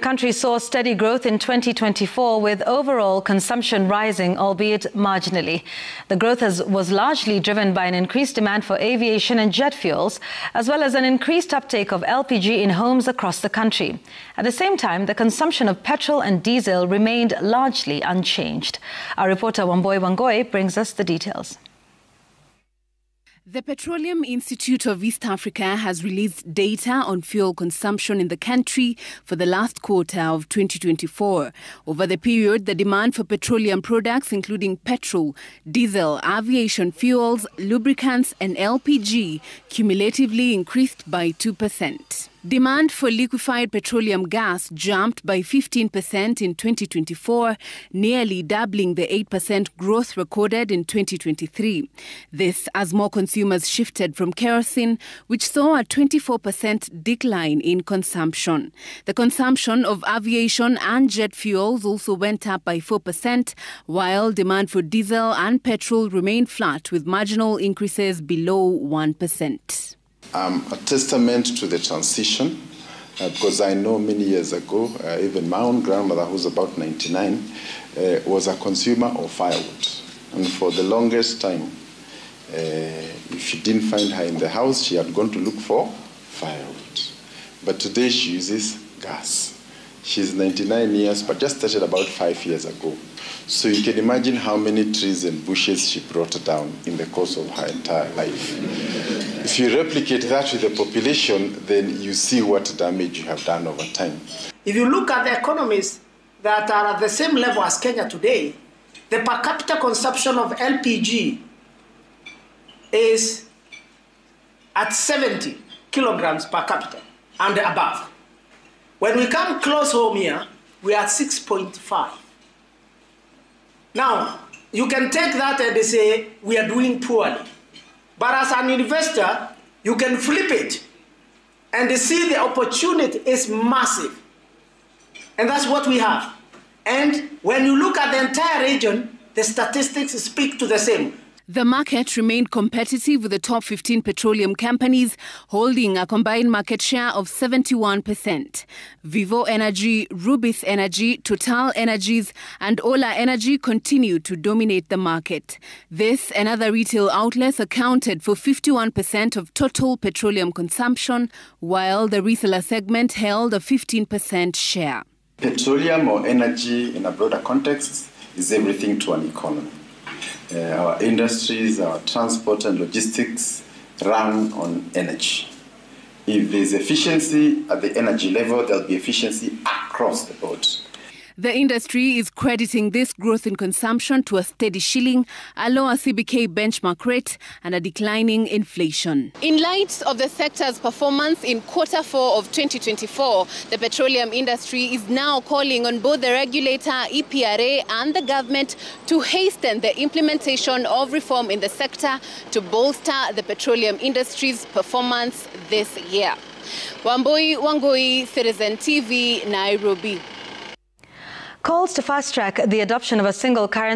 country saw steady growth in 2024, with overall consumption rising, albeit marginally. The growth was largely driven by an increased demand for aviation and jet fuels, as well as an increased uptake of LPG in homes across the country. At the same time, the consumption of petrol and diesel remained largely unchanged. Our reporter Wamboi Wangoi brings us the details. The Petroleum Institute of East Africa has released data on fuel consumption in the country for the last quarter of 2024. Over the period, the demand for petroleum products, including petrol, diesel, aviation fuels, lubricants and LPG, cumulatively increased by 2%. Demand for liquefied petroleum gas jumped by 15% in 2024, nearly doubling the 8% growth recorded in 2023. This as more consumers shifted from kerosene, which saw a 24% decline in consumption. The consumption of aviation and jet fuels also went up by 4%, while demand for diesel and petrol remained flat, with marginal increases below 1%. A testament to the transition, because I know many years ago, even my own grandmother, who's about 99, was a consumer of firewood. And for the longest time, if you didn't find her in the house, she had gone to look for firewood. But today she uses gas. She's 99 years, but just started about 5 years ago. So you can imagine how many trees and bushes she brought down in the course of her entire life. If you replicate that with the population, then you see what damage you have done over time. If you look at the economies that are at the same level as Kenya today, the per capita consumption of LPG is at 70 kilograms per capita and above. When we come close home here, we are at 6.5. Now, you can take that and say we are doing poorly. But as an investor, you can flip it and see the opportunity is massive. And that's what we have. And when you look at the entire region, the statistics speak to the same. The market remained competitive, with the top 15 petroleum companies holding a combined market share of 71%. Vivo Energy, Rubis Energy, Total Energies and Ola Energy continued to dominate the market. This and other retail outlets accounted for 51% of total petroleum consumption, while the reseller segment held a 15% share. Petroleum, or energy in a broader context, is everything to an economy. Our industries, our transport and logistics run on energy. If there's efficiency at the energy level, there'll be efficiency across the board. The industry is crediting this growth in consumption to a steady shilling, a lower CBK benchmark rate and a declining inflation. In light of the sector's performance in Q4 of 2024, the petroleum industry is now calling on both the regulator, EPRA, and the government to hasten the implementation of reform in the sector to bolster the petroleum industry's performance this year. Wamboi Wangoi, Citizen TV, Nairobi. Calls to fast-track the adoption of a single currency